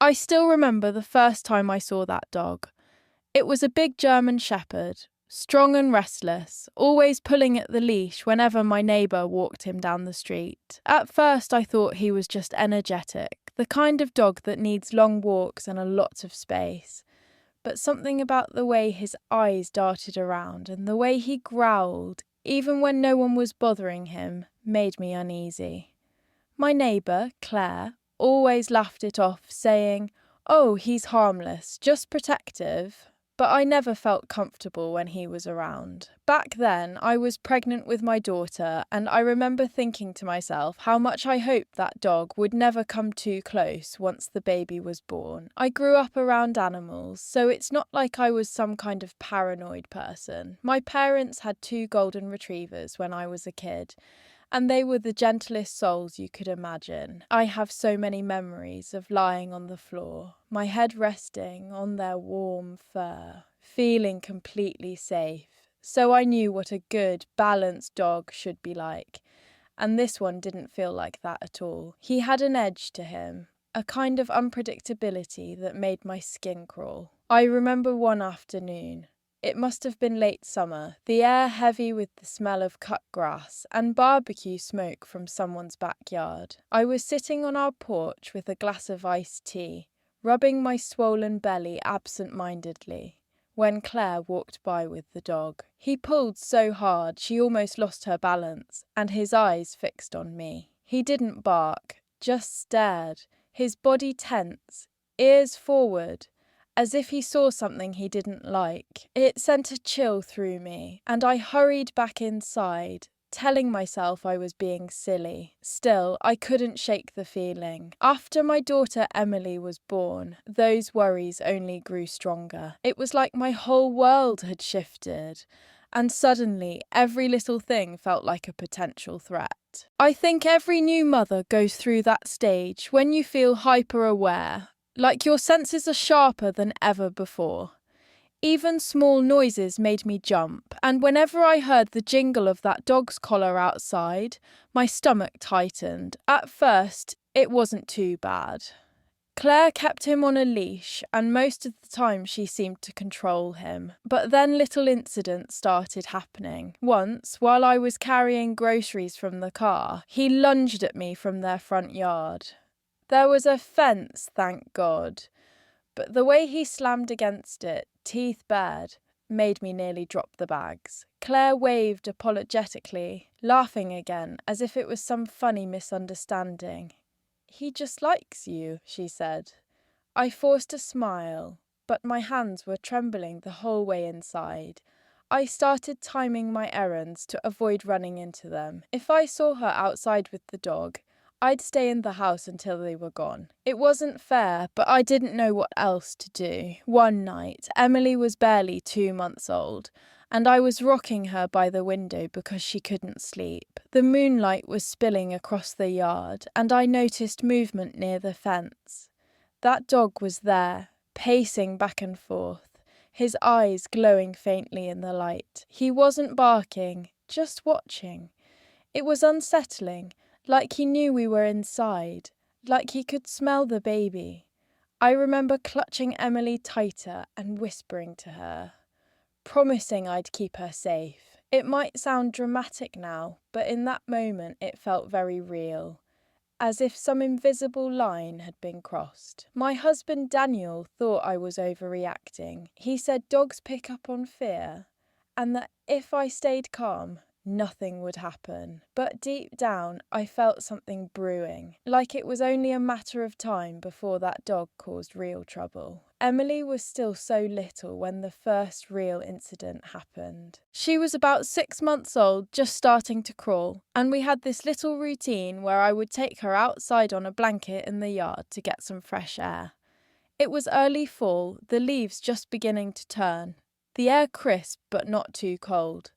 I still remember the first time I saw that dog. It was a big German shepherd, strong and restless, always pulling at the leash whenever my neighbour walked him down the street. At first I thought he was just energetic, the kind of dog that needs long walks and a lot of space. But something about the way his eyes darted around and the way he growled, even when no one was bothering him, made me uneasy. My neighbour, Claire, always laughed it off, saying, "Oh, he's harmless, just protective." But I never felt comfortable when he was around. Back then, I was pregnant with my daughter, and I remember thinking to myself how much I hoped that dog would never come too close once the baby was born. I grew up around animals, so it's not like I was some kind of paranoid person. My parents had 2 golden retrievers when I was a kid, and they were the gentlest souls you could imagine. I have so many memories of lying on the floor, my head resting on their warm fur, feeling completely safe. So I knew what a good, balanced dog should be like. And this one didn't feel like that at all. He had an edge to him, a kind of unpredictability that made my skin crawl. I remember one afternoon. It must have been late summer, the air heavy with the smell of cut grass and barbecue smoke from someone's backyard. I was sitting on our porch with a glass of iced tea, rubbing my swollen belly absent-mindedly, when Claire walked by with the dog. He pulled so hard she almost lost her balance, and his eyes fixed on me. He didn't bark, just stared, his body tense, ears forward, as if he saw something he didn't like. It sent a chill through me, and I hurried back inside, telling myself I was being silly. Still, I couldn't shake the feeling. After my daughter Emily was born, those worries only grew stronger. It was like my whole world had shifted, and suddenly every little thing felt like a potential threat. I think every new mother goes through that stage when you feel hyper-aware, like your senses are sharper than ever before. Even small noises made me jump, and whenever I heard the jingle of that dog's collar outside, my stomach tightened. At first, it wasn't too bad. Claire kept him on a leash, and most of the time she seemed to control him. But then little incidents started happening. Once, while I was carrying groceries from the car, he lunged at me from their front yard. There was a fence, thank God, but the way he slammed against it, teeth bared, made me nearly drop the bags. Claire waved apologetically, laughing again, as if it was some funny misunderstanding. "He just likes you," she said. I forced a smile, but my hands were trembling the whole way inside. I started timing my errands to avoid running into them. If I saw her outside with the dog, I'd stay in the house until they were gone. It wasn't fair, but I didn't know what else to do. One night, Emily was barely 2 months old, and I was rocking her by the window because she couldn't sleep. The moonlight was spilling across the yard, and I noticed movement near the fence. That dog was there, pacing back and forth, his eyes glowing faintly in the light. He wasn't barking, just watching. It was unsettling, like he knew we were inside, like he could smell the baby. I remember clutching Emily tighter and whispering to her, promising I'd keep her safe. It might sound dramatic now, but in that moment it felt very real, as if some invisible line had been crossed. My husband Daniel thought I was overreacting. He said dogs pick up on fear, and that if I stayed calm, nothing would happen. But deep down, I felt something brewing, like it was only a matter of time before that dog caused real trouble. Emily was still so little when the first real incident happened. She was about 6 months old, just starting to crawl, and we had this little routine where I would take her outside on a blanket in the yard to get some fresh air. It was early fall, the leaves just beginning to turn, the air crisp but not too cold.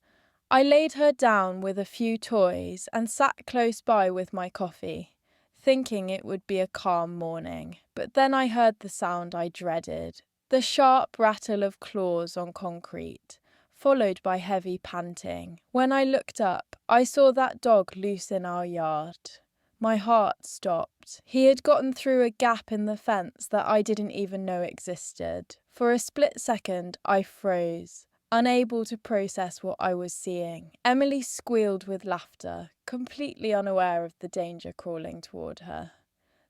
I laid her down with a few toys and sat close by with my coffee, thinking it would be a calm morning. But then I heard the sound I dreaded, the sharp rattle of claws on concrete, followed by heavy panting. When I looked up, I saw that dog loose in our yard. My heart stopped. stopped. He had gotten through a gap in the fence that I didn't even know existed. For a split second, I froze, unable to process what I was seeing. Emily squealed with laughter, completely unaware of the danger crawling toward her.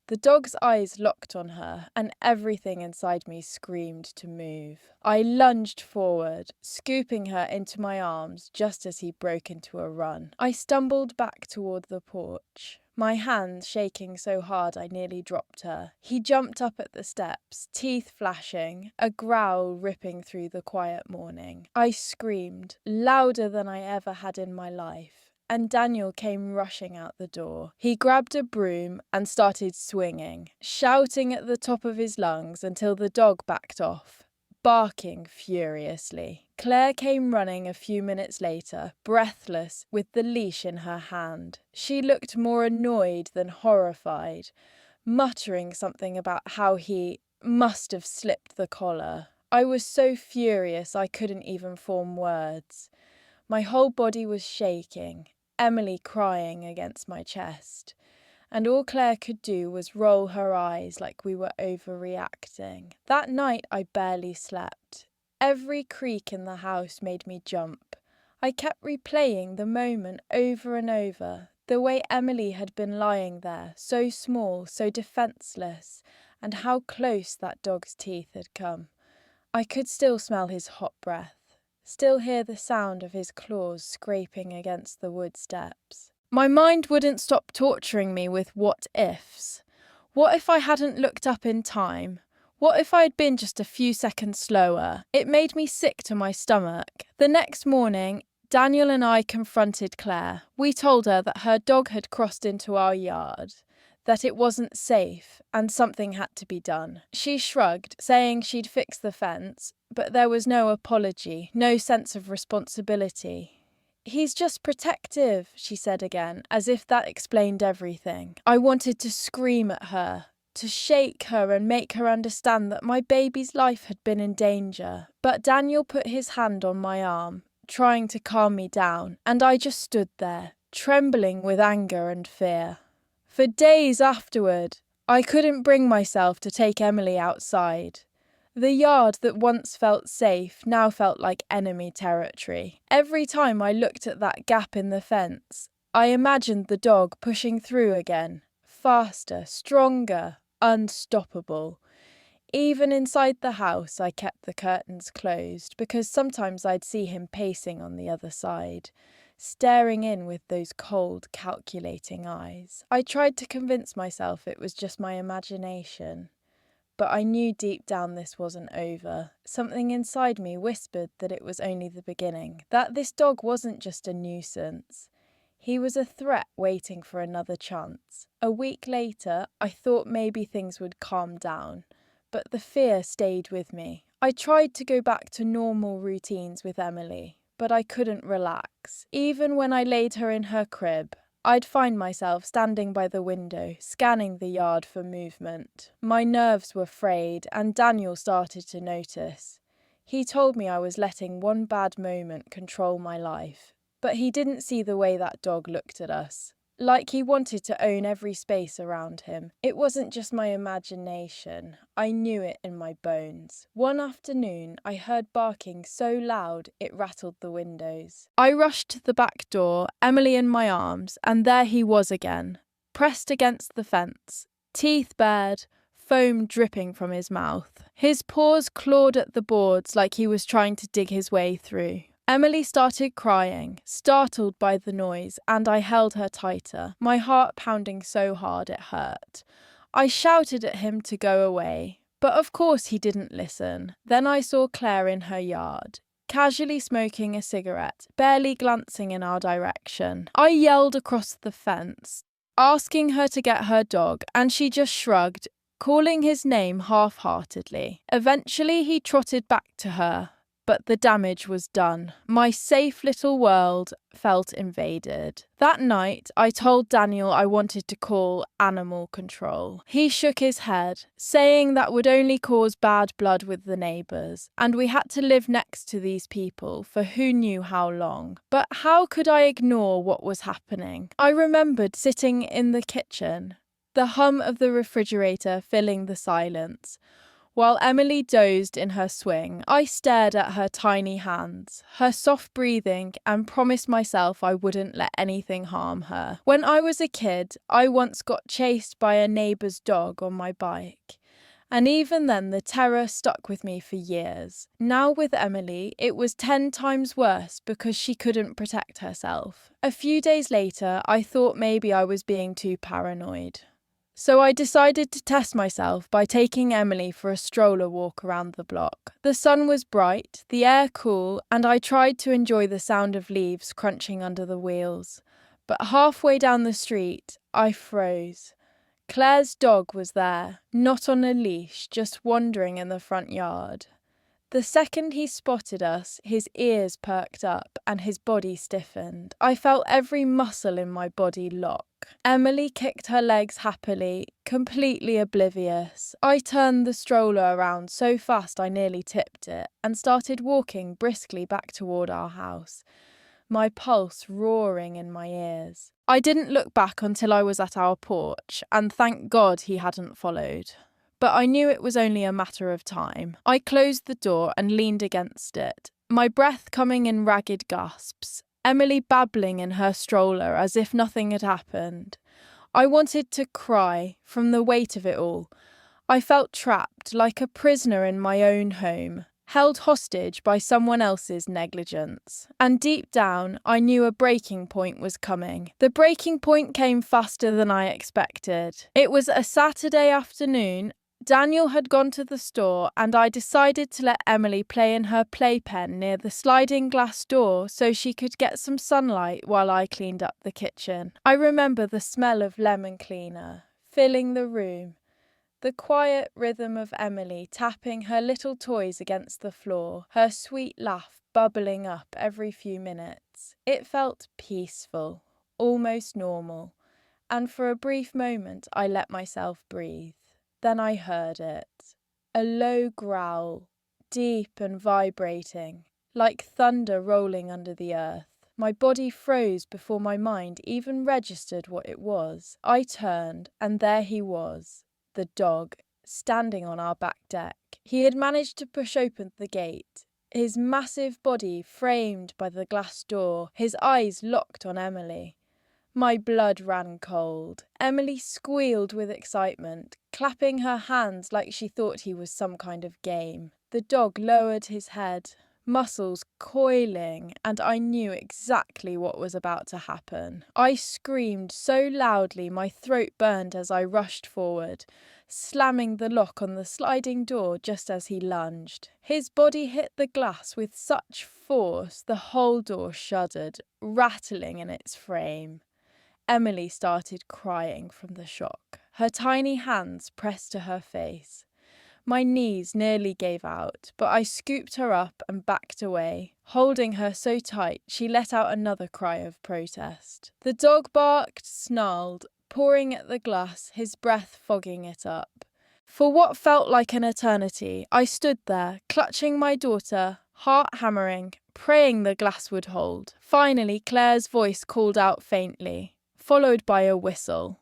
The dog's eyes locked on her, and everything inside me screamed to move. I lunged forward, scooping her into my arms just as he broke into a run. I stumbled back toward the porch, my hands shaking so hard I nearly dropped her. He jumped up at the steps, teeth flashing, a growl ripping through the quiet morning. I screamed, louder than I ever had in my life, and Daniel came rushing out the door. He grabbed a broom and started swinging, shouting at the top of his lungs until the dog backed off, barking furiously. Claire came running a few minutes later, breathless, with the leash in her hand. She looked more annoyed than horrified, muttering something about how he must have slipped the collar. I was so furious I couldn't even form words. My whole body was shaking, Emily crying against my chest, and all Claire could do was roll her eyes like we were overreacting. That night I barely slept. Every creak in the house made me jump. I kept replaying the moment over and over, the way Emily had been lying there, so small, so defenceless, and how close that dog's teeth had come. I could still smell his hot breath, still hear the sound of his claws scraping against the wood steps. My mind wouldn't stop torturing me with what-ifs. What if I hadn't looked up in time? What if I had been just a few seconds slower? It made me sick to my stomach. The next morning, Daniel and I confronted Claire. We told her that her dog had crossed into our yard, that it wasn't safe, and something had to be done. She shrugged, saying she'd fix the fence, but there was no apology, no sense of responsibility. "He's just protective," she said again, as if that explained everything. I wanted to scream at her, to shake her and make her understand that my baby's life had been in danger. But Daniel put his hand on my arm, trying to calm me down, and I just stood there, trembling with anger and fear. For days afterward, I couldn't bring myself to take Emily outside. The yard that once felt safe now felt like enemy territory. Every time I looked at that gap in the fence, I imagined the dog pushing through again, faster, stronger, unstoppable. Even inside the house, I kept the curtains closed because sometimes I'd see him pacing on the other side, staring in with those cold, calculating eyes. I tried to convince myself it was just my imagination, but I knew deep down this wasn't over. Something inside me whispered that it was only the beginning, that this dog wasn't just a nuisance. He was a threat waiting for another chance. A week later, I thought maybe things would calm down, but the fear stayed with me. I tried to go back to normal routines with Emily, but I couldn't relax. Even when I laid her in her crib, I'd find myself standing by the window, scanning the yard for movement. My nerves were frayed, and Daniel started to notice. He told me I was letting one bad moment control my life, but he didn't see the way that dog looked at us, like he wanted to own every space around him. It wasn't just my imagination, I knew it in my bones. One afternoon, I heard barking so loud it rattled the windows. I rushed to the back door, Emily in my arms, and there he was again, pressed against the fence, teeth bared, foam dripping from his mouth. His paws clawed at the boards like he was trying to dig his way through. Emily started crying, startled by the noise, and I held her tighter, my heart pounding so hard it hurt. I shouted at him to go away, but of course he didn't listen. Then I saw Claire in her yard, casually smoking a cigarette, barely glancing in our direction. I yelled across the fence, asking her to get her dog, and she just shrugged, calling his name half-heartedly. Eventually he trotted back to her, but the damage was done. My safe little world felt invaded. That night, I told Daniel I wanted to call animal control. He shook his head, saying that would only cause bad blood with the neighbours, and we had to live next to these people for who knew how long. But how could I ignore what was happening? I remembered sitting in the kitchen, the hum of the refrigerator filling the silence. While Emily dozed in her swing, I stared at her tiny hands, her soft breathing, and promised myself I wouldn't let anything harm her. When I was a kid, I once got chased by a neighbour's dog on my bike. And even then, the terror stuck with me for years. Now with Emily, it was 10 times worse because she couldn't protect herself. A few days later, I thought maybe I was being too paranoid. So I decided to test myself by taking Emily for a stroller walk around the block. The sun was bright, the air cool, and I tried to enjoy the sound of leaves crunching under the wheels. But halfway down the street, I froze. Claire's dog was there, not on a leash, just wandering in the front yard. The second he spotted us, his ears perked up and his body stiffened. I felt every muscle in my body lock. Emily kicked her legs happily, completely oblivious. I turned the stroller around so fast I nearly tipped it and started walking briskly back toward our house, my pulse roaring in my ears. I didn't look back until I was at our porch, and thank God he hadn't followed. But I knew it was only a matter of time. I closed the door and leaned against it, my breath coming in ragged gasps, Emily babbling in her stroller as if nothing had happened. I wanted to cry from the weight of it all. I felt trapped, like a prisoner in my own home, held hostage by someone else's negligence. And deep down, I knew a breaking point was coming. The breaking point came faster than I expected. It was a Saturday afternoon. Daniel had gone to the store and I decided to let Emily play in her playpen near the sliding glass door so she could get some sunlight while I cleaned up the kitchen. I remember the smell of lemon cleaner filling the room, the quiet rhythm of Emily tapping her little toys against the floor, her sweet laugh bubbling up every few minutes. It felt peaceful, almost normal, and for a brief moment I let myself breathe. Then I heard it, a low growl, deep and vibrating, like thunder rolling under the earth. My body froze before my mind even registered what it was. I turned, and there he was, the dog, standing on our back deck. He had managed to push open the gate, his massive body framed by the glass door, his eyes locked on Emily. My blood ran cold. Emily squealed with excitement, clapping her hands like she thought he was some kind of game. The dog lowered his head, muscles coiling, and I knew exactly what was about to happen. I screamed so loudly my throat burned as I rushed forward, slamming the lock on the sliding door just as he lunged. His body hit the glass with such force the whole door shuddered, rattling in its frame. Emily started crying from the shock, her tiny hands pressed to her face. My knees nearly gave out, but I scooped her up and backed away. Holding her so tight, she let out another cry of protest. The dog barked, snarled, pawing at the glass, his breath fogging it up. For what felt like an eternity, I stood there, clutching my daughter, heart hammering, praying the glass would hold. Finally, Claire's voice called out faintly, followed by a whistle.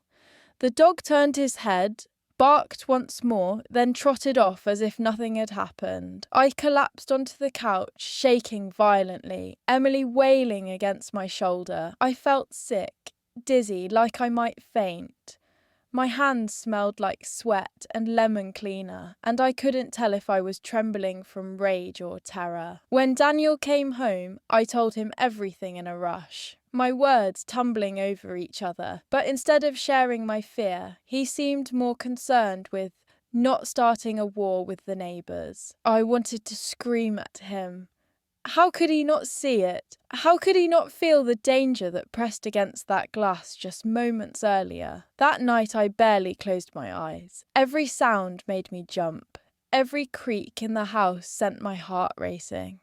The dog turned his head, barked once more, then trotted off as if nothing had happened. I collapsed onto the couch, shaking violently, Emily wailing against my shoulder. I felt sick, dizzy, like I might faint. My hands smelled like sweat and lemon cleaner, and I couldn't tell if I was trembling from rage or terror. When Daniel came home, I told him everything in a rush, my words tumbling over each other. But instead of sharing my fear, he seemed more concerned with not starting a war with the neighbours. I wanted to scream at him. How could he not see it? How could he not feel the danger that pressed against that glass just moments earlier? That night I barely closed my eyes. Every sound made me jump. Every creak in the house sent my heart racing.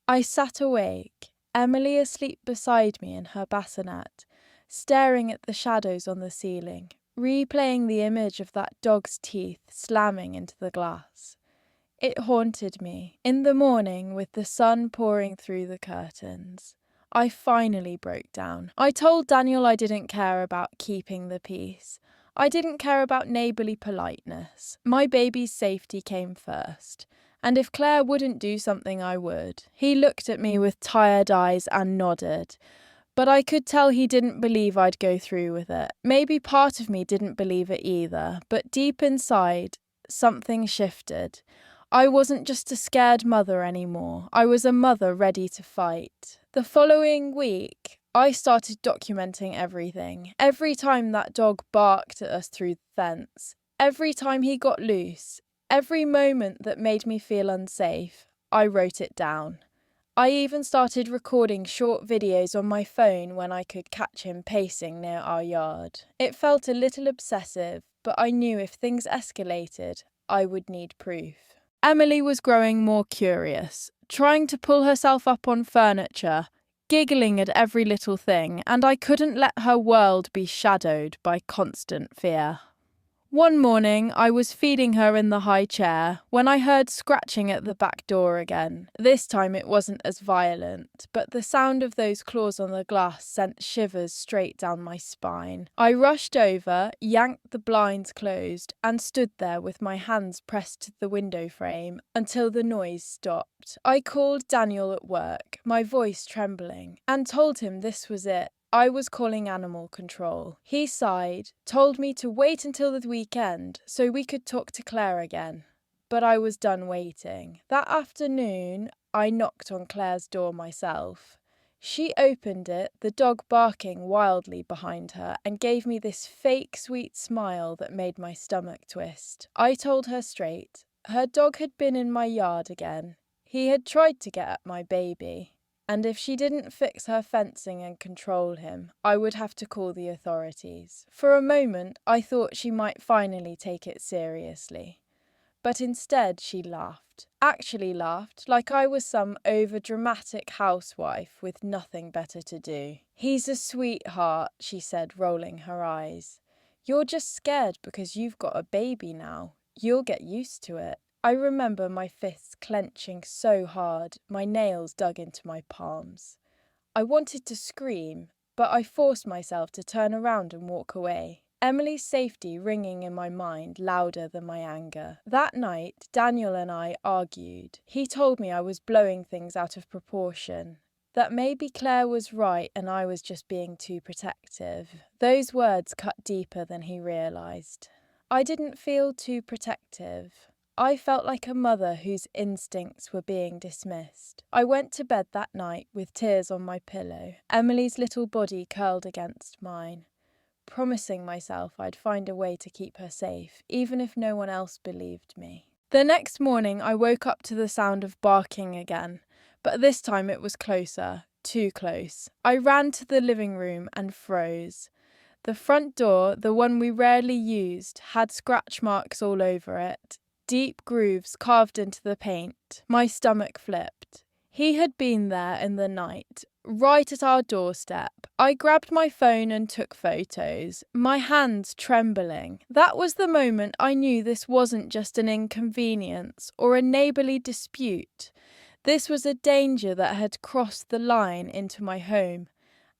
I sat awake, Emily asleep beside me in her bassinet, staring at the shadows on the ceiling, replaying the image of that dog's teeth slamming into the glass. It haunted me. In the morning, with the sun pouring through the curtains, I finally broke down. I told Daniel I didn't care about keeping the peace. I didn't care about neighbourly politeness. My baby's safety came first. And if Claire wouldn't do something, I would. He looked at me with tired eyes and nodded. But I could tell he didn't believe I'd go through with it. Maybe part of me didn't believe it either, but deep inside, something shifted. I wasn't just a scared mother anymore. I was a mother ready to fight. The following week, I started documenting everything. Every time that dog barked at us through the fence, every time he got loose, every moment that made me feel unsafe, I wrote it down. I even started recording short videos on my phone when I could catch him pacing near our yard. It felt a little obsessive, but I knew if things escalated, I would need proof. Emily was growing more curious, trying to pull herself up on furniture, giggling at every little thing, and I couldn't let her world be shadowed by constant fear. One morning, I was feeding her in the high chair when I heard scratching at the back door again. This time it wasn't as violent, but the sound of those claws on the glass sent shivers straight down my spine. I rushed over, yanked the blinds closed, and stood there with my hands pressed to the window frame until the noise stopped. I called Daniel at work, my voice trembling, and told him this was it. I was calling animal control. He sighed, told me to wait until the weekend so we could talk to Claire again. But I was done waiting. That afternoon, I knocked on Claire's door myself. She opened it, the dog barking wildly behind her, and gave me this fake sweet smile that made my stomach twist. I told her straight. Her dog had been in my yard again. He had tried to get at my baby. And if she didn't fix her fencing and control him, I would have to call the authorities. For a moment, I thought she might finally take it seriously. But instead, she laughed. Actually laughed, like I was some over-dramatic housewife with nothing better to do. "He's a sweetheart," she said, rolling her eyes. "You're just scared because you've got a baby now. You'll get used to it." I remember my fists clenching so hard, my nails dug into my palms. I wanted to scream, but I forced myself to turn around and walk away. Emily's safety ringing in my mind louder than my anger. That night, Daniel and I argued. He told me I was blowing things out of proportion, that maybe Claire was right and I was just being too protective. Those words cut deeper than he realised. I didn't feel too protective. I felt like a mother whose instincts were being dismissed. I went to bed that night with tears on my pillow, Emily's little body curled against mine, promising myself I'd find a way to keep her safe, even if no one else believed me. The next morning I woke up to the sound of barking again, but this time it was closer, too close. I ran to the living room and froze. The front door, the one we rarely used, had scratch marks all over it. Deep grooves carved into the paint. My stomach flipped. He had been there in the night, right at our doorstep. I grabbed my phone and took photos, my hands trembling. That was the moment I knew this wasn't just an inconvenience or a neighbourly dispute. This was a danger that had crossed the line into my home,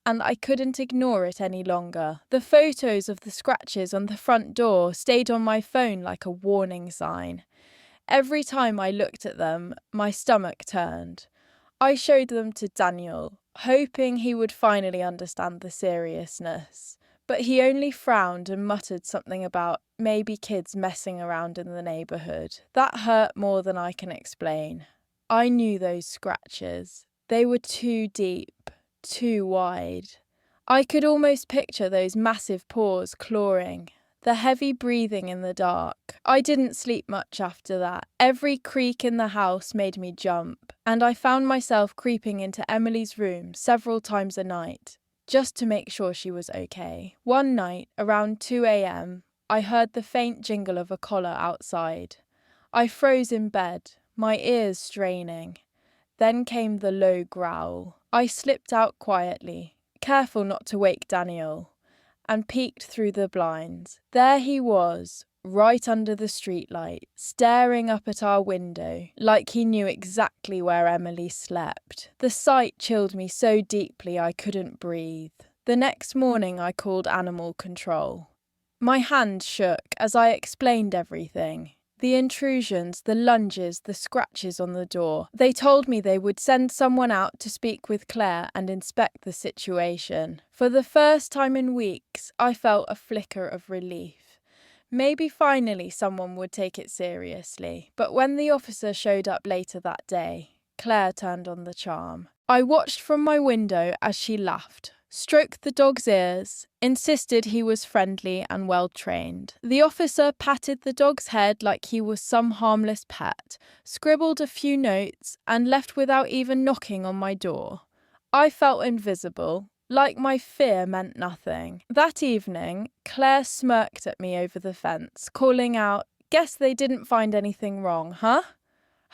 and I couldn't ignore it any longer. The photos of the scratches on the front door stayed on my phone like a warning sign. Every time I looked at them, my stomach turned. I showed them to Daniel, hoping he would finally understand the seriousness. But he only frowned and muttered something about maybe kids messing around in the neighbourhood. That hurt more than I can explain. I knew those scratches. They were too deep. Too wide. I could almost picture those massive paws clawing, the heavy breathing in the dark. I didn't sleep much after that. Every creak in the house made me jump, and I found myself creeping into Emily's room several times a night, just to make sure she was okay. One night, around 2 a.m., I heard the faint jingle of a collar outside. I froze in bed, my ears straining. Then came the low growl. I slipped out quietly, careful not to wake Daniel, and peeked through the blinds. There he was, right under the streetlight, staring up at our window, like he knew exactly where Emily slept. The sight chilled me so deeply I couldn't breathe. The next morning I called animal control. My hand shook as I explained everything. The intrusions, the lunges, the scratches on the door. They told me they would send someone out to speak with Claire and inspect the situation. For the first time in weeks, I felt a flicker of relief. Maybe finally someone would take it seriously. But when the officer showed up later that day, Claire turned on the charm. I watched from my window as she laughed, stroked the dog's ears, insisted he was friendly and well-trained. The officer patted the dog's head like he was some harmless pet, scribbled a few notes, and left without even knocking on my door. I felt invisible, like my fear meant nothing. That evening, Claire smirked at me over the fence, calling out, "Guess they didn't find anything wrong, huh?"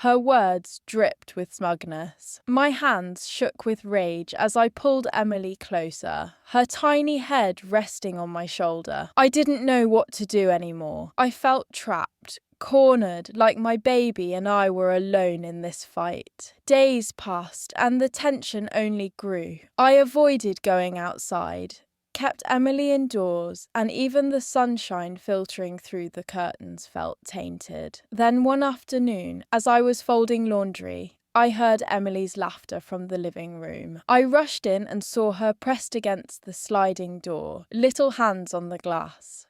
Her words dripped with smugness. My hands shook with rage as I pulled Emily closer, her tiny head resting on my shoulder. I didn't know what to do anymore. I felt trapped, cornered, like my baby and I were alone in this fight. Days passed and the tension only grew. I avoided going outside, kept Emily indoors, and even the sunshine filtering through the curtains felt tainted. Then one afternoon, as I was folding laundry, I heard Emily's laughter from the living room. I rushed in and saw her pressed against the sliding door, little hands on the glass.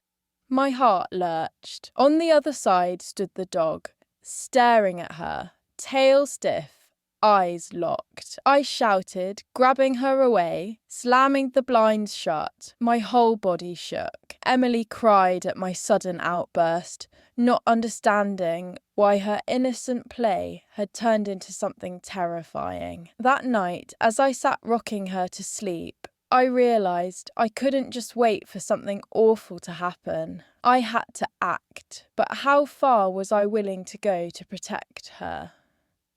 My heart lurched. On the other side stood the dog, staring at her, tail stiff, eyes locked. I shouted, grabbing her away, slamming the blinds shut. My whole body shook. Emily cried at my sudden outburst, not understanding why her innocent play had turned into something terrifying. That night, as I sat rocking her to sleep, I realised I couldn't just wait for something awful to happen. I had to act. But how far was I willing to go to protect her?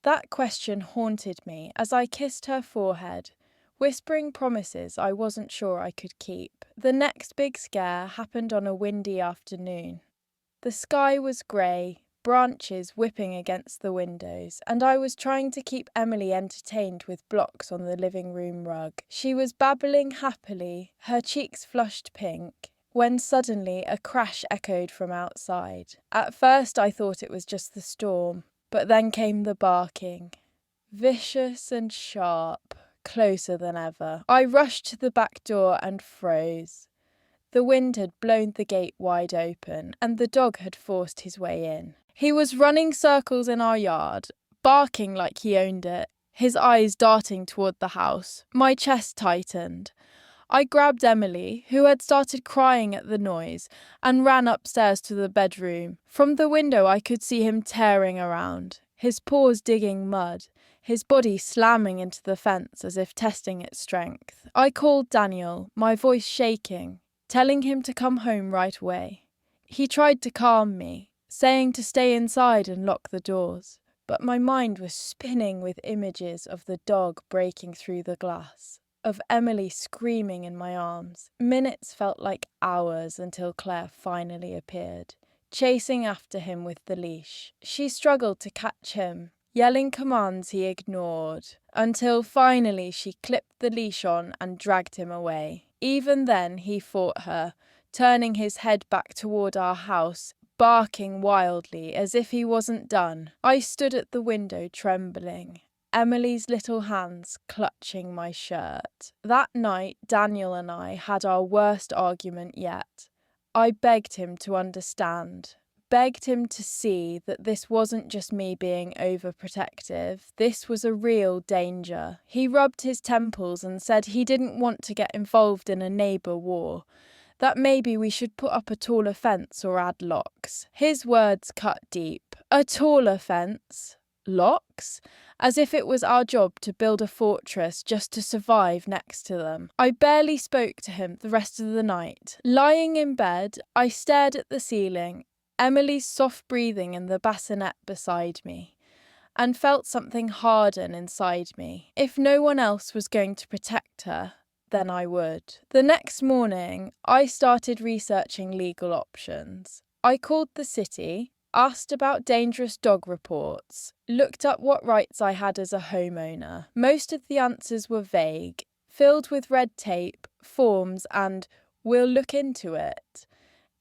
That question haunted me as I kissed her forehead, whispering promises I wasn't sure I could keep. The next big scare happened on a windy afternoon. The sky was grey, branches whipping against the windows, and I was trying to keep Emily entertained with blocks on the living room rug. She was babbling happily, her cheeks flushed pink, when suddenly a crash echoed from outside. At first I thought it was just the storm. But then came the barking, vicious and sharp, closer than ever. I rushed to the back door and froze. The wind had blown the gate wide open, and the dog had forced his way in. He was running circles in our yard, barking like he owned it, his eyes darting toward the house. My chest tightened. I grabbed Emily, who had started crying at the noise, and ran upstairs to the bedroom. From the window I could see him tearing around, his paws digging mud, his body slamming into the fence as if testing its strength. I called Daniel, my voice shaking, telling him to come home right away. He tried to calm me, saying to stay inside and lock the doors, but my mind was spinning with images of the dog breaking through the glass, of Emily screaming in my arms. Minutes felt like hours until Claire finally appeared, chasing after him with the leash. She struggled to catch him, yelling commands he ignored, until finally she clipped the leash on and dragged him away. Even then he fought her, turning his head back toward our house, barking wildly as if he wasn't done. I stood at the window trembling, Emily's little hands clutching my shirt. That night, Daniel and I had our worst argument yet. I begged him to understand, begged him to see that this wasn't just me being overprotective. This was a real danger. He rubbed his temples and said he didn't want to get involved in a neighbour war, that maybe we should put up a taller fence or add locks. His words cut deep. A taller fence? Locks? As if it was our job to build a fortress just to survive next to them. I barely spoke to him the rest of the night. Lying in bed, I stared at the ceiling, Emily's soft breathing in the bassinet beside me, and felt something harden inside me. If no one else was going to protect her, then I would. The next morning, I started researching legal options. I called the city, asked about dangerous dog reports, looked up what rights I had as a homeowner. Most of the answers were vague, filled with red tape, forms, and "we'll look into it."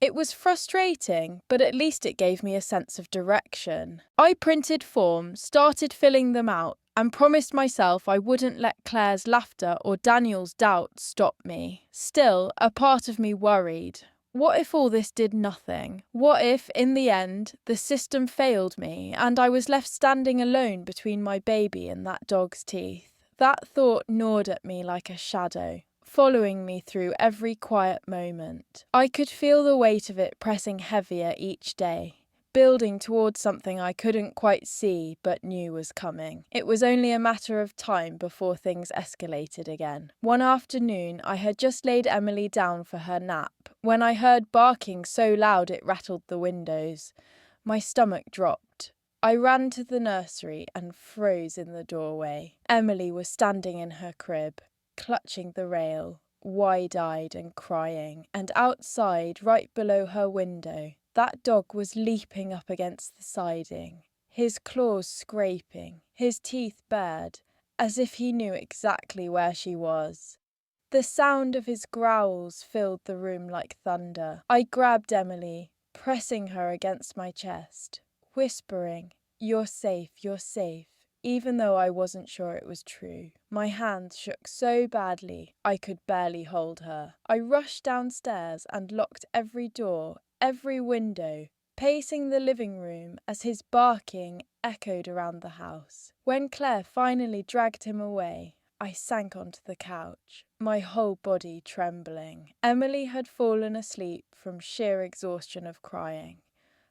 It was frustrating, but at least it gave me a sense of direction. I printed forms, started filling them out, and promised myself I wouldn't let Claire's laughter or Daniel's doubts stop me. Still, a part of me worried. What if all this did nothing? What if, in the end, the system failed me and I was left standing alone between my baby and that dog's teeth? That thought gnawed at me like a shadow, following me through every quiet moment. I could feel the weight of it pressing heavier each day, building towards something I couldn't quite see but knew was coming. It was only a matter of time before things escalated again. One afternoon, I had just laid Emily down for her nap when I heard barking so loud it rattled the windows. My stomach dropped. I ran to the nursery and froze in the doorway. Emily was standing in her crib, clutching the rail, wide-eyed and crying, and outside, right below her window, that dog was leaping up against the siding, his claws scraping, his teeth bared, as if he knew exactly where she was. The sound of his growls filled the room like thunder. I grabbed Emily, pressing her against my chest, whispering, "You're safe, you're safe," even though I wasn't sure it was true. My hands shook so badly I could barely hold her. I rushed downstairs and locked every door, every window, pacing the living room as his barking echoed around the house. When Claire finally dragged him away, I sank onto the couch, my whole body trembling. Emily had fallen asleep from sheer exhaustion of crying,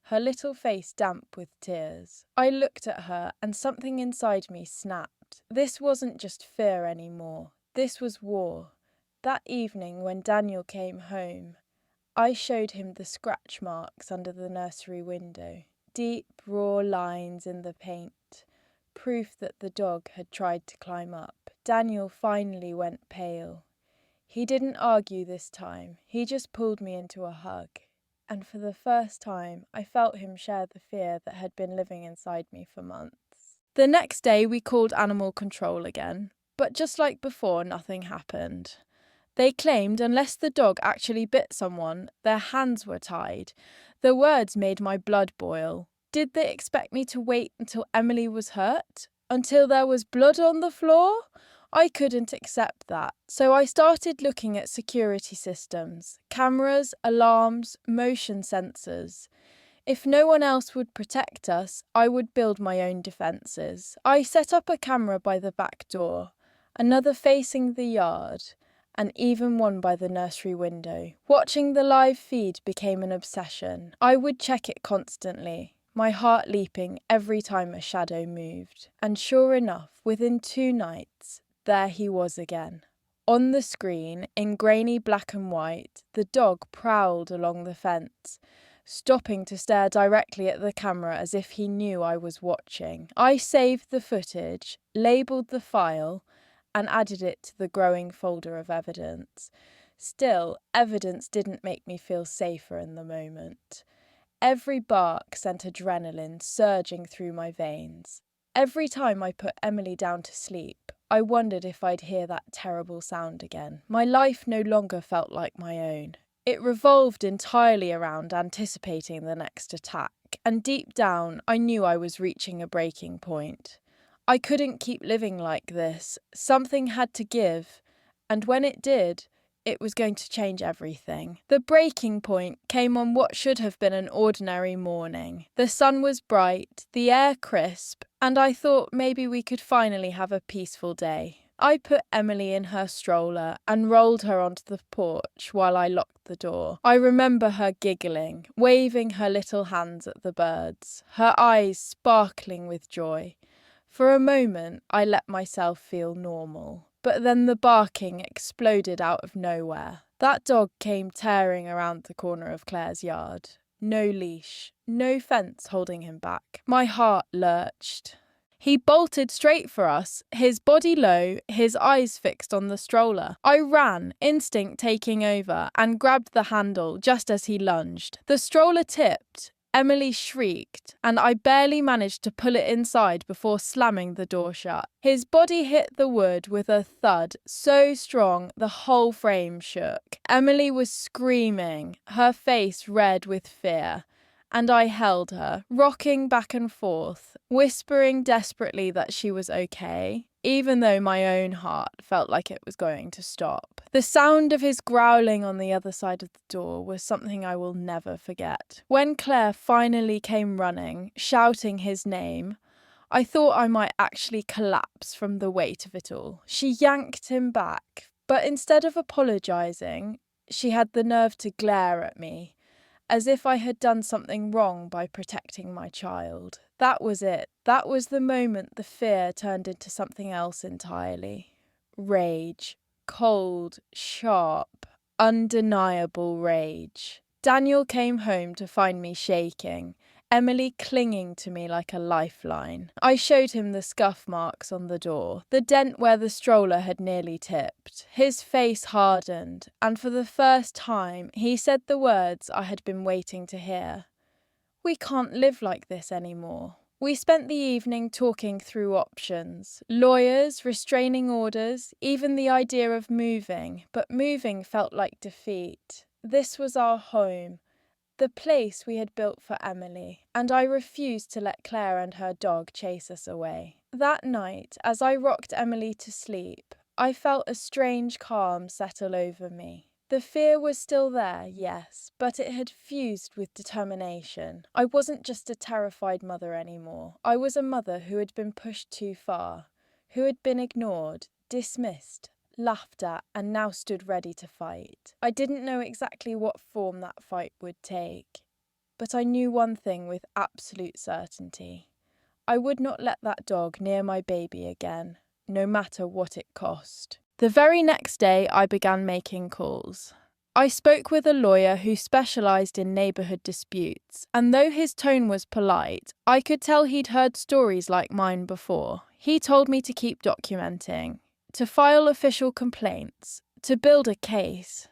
her little face damp with tears. I looked at her and something inside me snapped. This wasn't just fear anymore. This was war. That evening when Daniel came home, I showed him the scratch marks under the nursery window, deep, raw lines in the paint, proof that the dog had tried to climb up. Daniel finally went pale. He didn't argue this time, he just pulled me into a hug. And for the first time, I felt him share the fear that had been living inside me for months. The next day, we called animal control again, but just like before, nothing happened. They claimed unless the dog actually bit someone, their hands were tied. The words made my blood boil. Did they expect me to wait until Emily was hurt? Until there was blood on the floor? I couldn't accept that, so I started looking at security systems, cameras, alarms, motion sensors. If no one else would protect us, I would build my own defences. I set up a camera by the back door, another facing the yard, and even one by the nursery window. Watching the live feed became an obsession. I would check it constantly, my heart leaping every time a shadow moved. And sure enough, within 2 nights, there he was again. On the screen, in grainy black and white, the dog prowled along the fence, stopping to stare directly at the camera as if he knew I was watching. I saved the footage, labelled the file, and added it to the growing folder of evidence. Still, evidence didn't make me feel safer in the moment. Every bark sent adrenaline surging through my veins. Every time I put Emily down to sleep, I wondered if I'd hear that terrible sound again. My life no longer felt like my own. It revolved entirely around anticipating the next attack, and deep down I knew I was reaching a breaking point. I couldn't keep living like this. Something had to give, and when it did, it was going to change everything. The breaking point came on what should have been an ordinary morning. The sun was bright, the air crisp, and I thought maybe we could finally have a peaceful day. I put Emily in her stroller and rolled her onto the porch while I locked the door. I remember her giggling, waving her little hands at the birds, her eyes sparkling with joy. For a moment, I let myself feel normal. But then the barking exploded out of nowhere. That dog came tearing around the corner of Claire's yard. No leash, no fence holding him back. My heart lurched. He bolted straight for us, his body low, his eyes fixed on the stroller. I ran, instinct taking over, and grabbed the handle just as he lunged. The stroller tipped, Emily shrieked, and I barely managed to pull it inside before slamming the door shut. His body hit the wood with a thud so strong the whole frame shook. Emily was screaming, her face red with fear, and I held her, rocking back and forth, whispering desperately that she was okay, even though my own heart felt like it was going to stop. The sound of his growling on the other side of the door was something I will never forget. When Claire finally came running, shouting his name, I thought I might actually collapse from the weight of it all. She yanked him back, but instead of apologising, she had the nerve to glare at me, as if I had done something wrong by protecting my child. That was it. That was the moment the fear turned into something else entirely. Rage. Cold, sharp, undeniable rage. Daniel came home to find me shaking, Emily clinging to me like a lifeline. I showed him the scuff marks on the door, the dent where the stroller had nearly tipped. His face hardened, and for the first time he said the words I had been waiting to hear. "We can't live like this anymore." We spent the evening talking through options, lawyers, restraining orders, even the idea of moving, but moving felt like defeat. This was our home, the place we had built for Emily, and I refused to let Claire and her dog chase us away. That night, as I rocked Emily to sleep, I felt a strange calm settle over me. The fear was still there, yes, but it had fused with determination. I wasn't just a terrified mother anymore. I was a mother who had been pushed too far, who had been ignored, dismissed, laughed at, and now stood ready to fight. I didn't know exactly what form that fight would take, but I knew one thing with absolute certainty. I would not let that dog near my baby again, no matter what it cost. The very next day, I began making calls. I spoke with a lawyer who specialised in neighbourhood disputes, and though his tone was polite, I could tell he'd heard stories like mine before. He told me to keep documenting, to file official complaints, to build a case.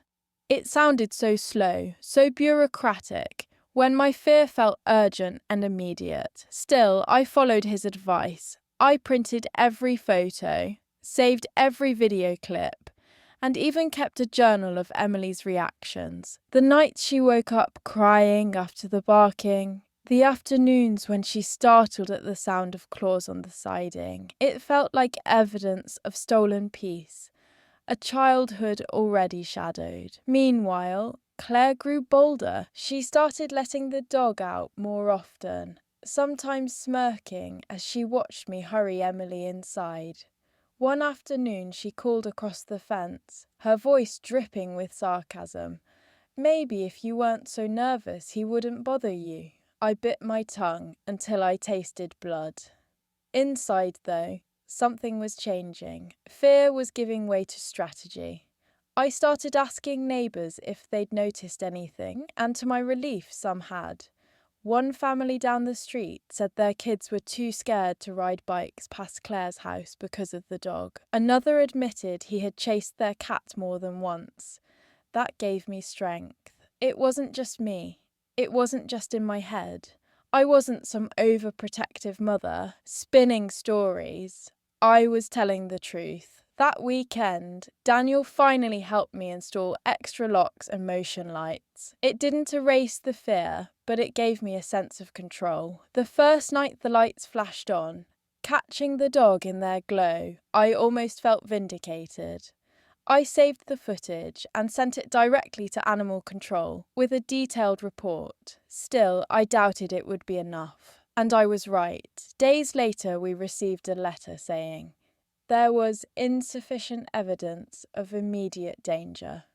It sounded so slow, so bureaucratic, when my fear felt urgent and immediate. Still, I followed his advice. I printed every photo, saved every video clip, and even kept a journal of Emily's reactions. The nights she woke up crying after the barking, the afternoons when she startled at the sound of claws on the siding. It felt like evidence of stolen peace, a childhood already shadowed. Meanwhile, Claire grew bolder. She started letting the dog out more often, sometimes smirking as she watched me hurry Emily inside. One afternoon she called across the fence, her voice dripping with sarcasm. "Maybe if you weren't so nervous he wouldn't bother you." I bit my tongue until I tasted blood. Inside, though, something was changing. Fear was giving way to strategy. I started asking neighbours if they'd noticed anything, and to my relief, some had. One family down the street said their kids were too scared to ride bikes past Claire's house because of the dog. Another admitted he had chased their cat more than once. That gave me strength. It wasn't just me. It wasn't just in my head. I wasn't some overprotective mother, spinning stories. I was telling the truth. That weekend, Daniel finally helped me install extra locks and motion lights. It didn't erase the fear, but it gave me a sense of control. The first night the lights flashed on, catching the dog in their glow, I almost felt vindicated. I saved the footage and sent it directly to animal control with a detailed report. Still, I doubted it would be enough. And I was right. Days later, we received a letter saying there was insufficient evidence of immediate danger.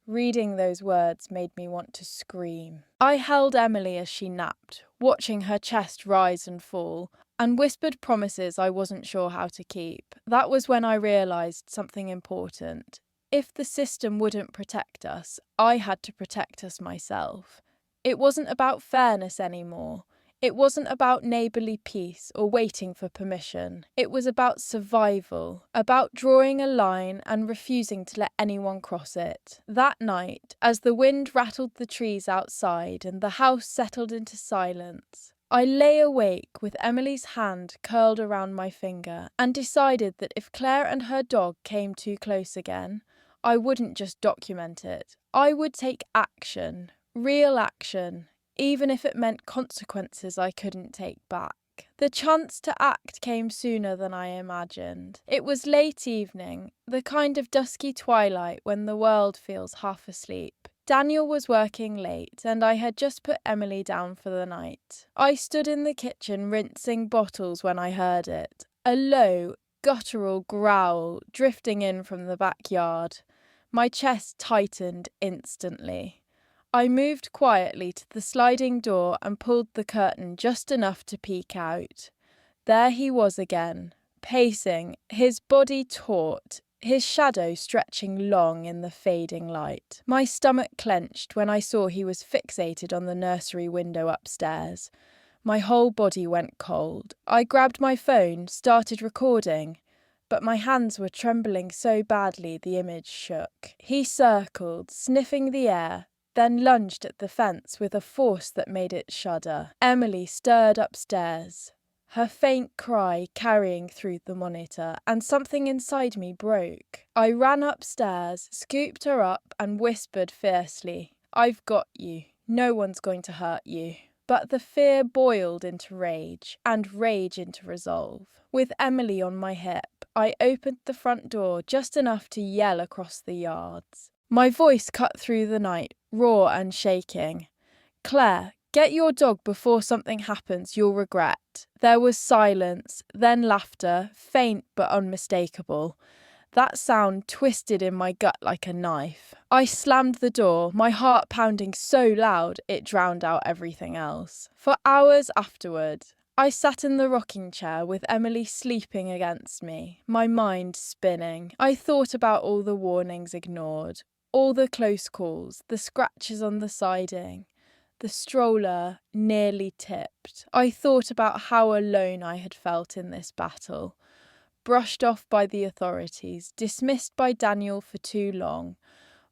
Reading those words made me want to scream. I held Emily as she napped, watching her chest rise and fall, and whispered promises I wasn't sure how to keep. That was when I realised something important. If the system wouldn't protect us, I had to protect us myself. It wasn't about fairness anymore. It wasn't about neighbourly peace or waiting for permission. It was about survival, about drawing a line and refusing to let anyone cross it. That night, as the wind rattled the trees outside and the house settled into silence, I lay awake with Emily's hand curled around my finger and decided that if Claire and her dog came too close again, I wouldn't just document it. I would take action, real action, even if it meant consequences I couldn't take back. The chance to act came sooner than I imagined. It was late evening, the kind of dusky twilight when the world feels half asleep. Daniel was working late, and I had just put Emily down for the night. I stood in the kitchen rinsing bottles when I heard it, a low, guttural growl drifting in from the backyard. My chest tightened instantly. I moved quietly to the sliding door and pulled the curtain just enough to peek out. There he was again, pacing, his body taut, his shadow stretching long in the fading light. My stomach clenched when I saw he was fixated on the nursery window upstairs. My whole body went cold. I grabbed my phone, started recording, but my hands were trembling so badly the image shook. He circled, sniffing the air, then lunged at the fence with a force that made it shudder. Emily stirred upstairs, her faint cry carrying through the monitor, and something inside me broke. I ran upstairs, scooped her up, and whispered fiercely, "I've got you. No one's going to hurt you." But the fear boiled into rage, and rage into resolve. With Emily on my hip, I opened the front door just enough to yell across the yards. My voice cut through the night, raw and shaking. "Claire, get your dog before something happens you'll regret." There was silence, then laughter, faint but unmistakable. That sound twisted in my gut like a knife. I slammed the door, my heart pounding so loud it drowned out everything else. For hours afterward, I sat in the rocking chair with Emily sleeping against me, my mind spinning. I thought about all the warnings ignored, all the close calls, the scratches on the siding, the stroller nearly tipped. I thought about how alone I had felt in this battle. Brushed off by the authorities, dismissed by Daniel for too long,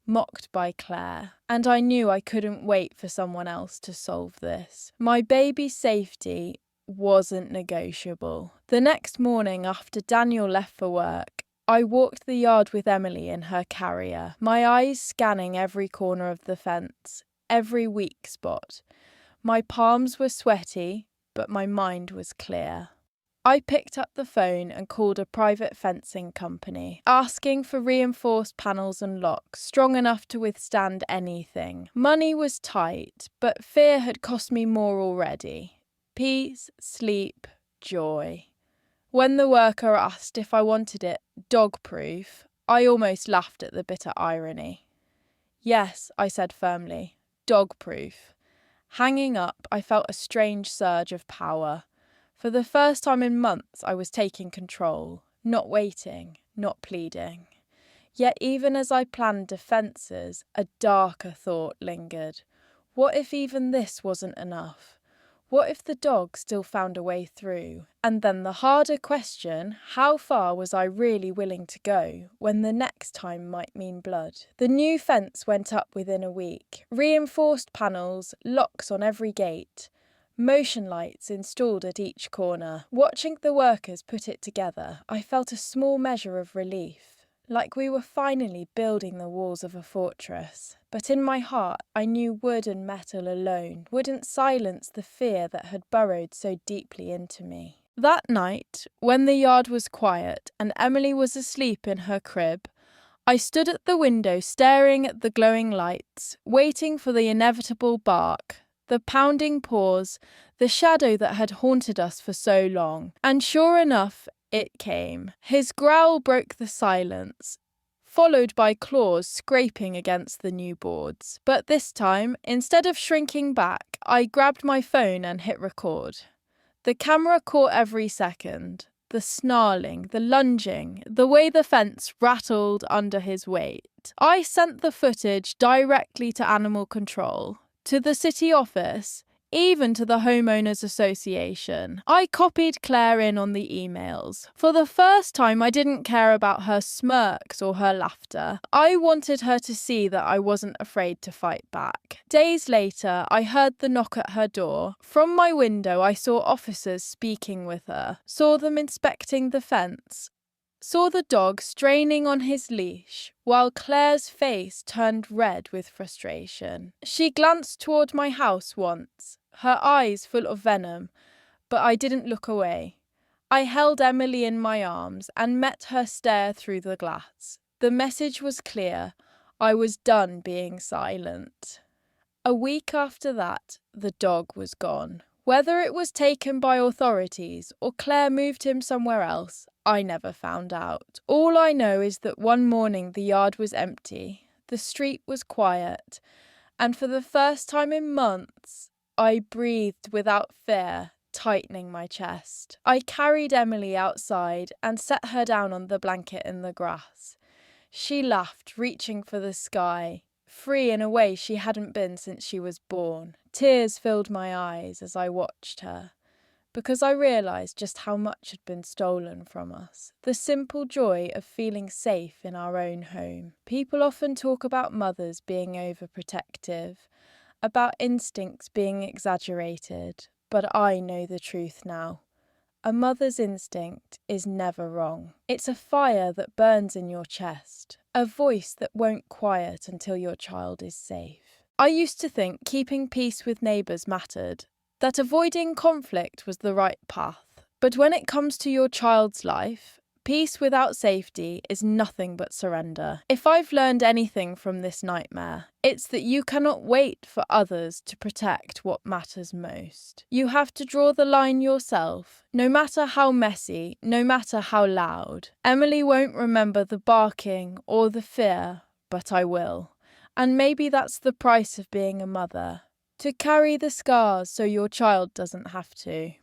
mocked by Claire. And I knew I couldn't wait for someone else to solve this. My baby's safety wasn't negotiable. The next morning, after Daniel left for work, I walked the yard with Emily in her carrier, my eyes scanning every corner of the fence, every weak spot. My palms were sweaty, but my mind was clear. I picked up the phone and called a private fencing company, asking for reinforced panels and locks strong enough to withstand anything. Money was tight, but fear had cost me more already. Peace, sleep, joy. When the worker asked if I wanted it dog-proof, I almost laughed at the bitter irony. "Yes," I said firmly, "dog-proof." Hanging up, I felt a strange surge of power. For the first time in months, I was taking control, not waiting, not pleading. Yet even as I planned defences, a darker thought lingered. What if even this wasn't enough? What if the dog still found a way through? And then the harder question, how far was I really willing to go when the next time might mean blood? The new fence went up within a week. Reinforced panels, locks on every gate, motion lights installed at each corner. Watching the workers put it together, I felt a small measure of relief. Like we were finally building the walls of a fortress. But in my heart, I knew wood and metal alone wouldn't silence the fear that had burrowed so deeply into me. That night, when the yard was quiet and Emily was asleep in her crib, I stood at the window staring at the glowing lights, waiting for the inevitable bark, the pounding pause, the shadow that had haunted us for so long. And sure enough, it came. His growl broke the silence, followed by claws scraping against the new boards. But this time, instead of shrinking back, I grabbed my phone and hit record. The camera caught every second. The snarling, the lunging, the way the fence rattled under his weight. I sent the footage directly to animal control, to the city office, even to the homeowners association. I copied Claire in on the emails. For the first time, I didn't care about her smirks or her laughter. I wanted her to see that I wasn't afraid to fight back. Days later, I heard the knock at her door. From my window, I saw officers speaking with her, saw them inspecting the fence, saw the dog straining on his leash, while Claire's face turned red with frustration. She glanced toward my house once, her eyes full of venom, but I didn't look away. I held Emily in my arms and met her stare through the glass. The message was clear. I was done being silent. A week after that, the dog was gone. Whether it was taken by authorities or Claire moved him somewhere else, I never found out. All I know is that one morning the yard was empty, the street was quiet, and for the first time in months, I breathed without fear, tightening my chest. I carried Emily outside and set her down on the blanket in the grass. She laughed, reaching for the sky, free in a way she hadn't been since she was born. Tears filled my eyes as I watched her, because I realised just how much had been stolen from us. The simple joy of feeling safe in our own home. People often talk about mothers being overprotective, about instincts being exaggerated, but I know the truth now. A mother's instinct is never wrong. It's a fire that burns in your chest, a voice that won't quiet until your child is safe. I used to think keeping peace with neighbours mattered, that avoiding conflict was the right path. But when it comes to your child's life, peace without safety is nothing but surrender. If I've learned anything from this nightmare, it's that you cannot wait for others to protect what matters most. You have to draw the line yourself, no matter how messy, no matter how loud. Emily won't remember the barking or the fear, but I will. And maybe that's the price of being a mother, to carry the scars so your child doesn't have to.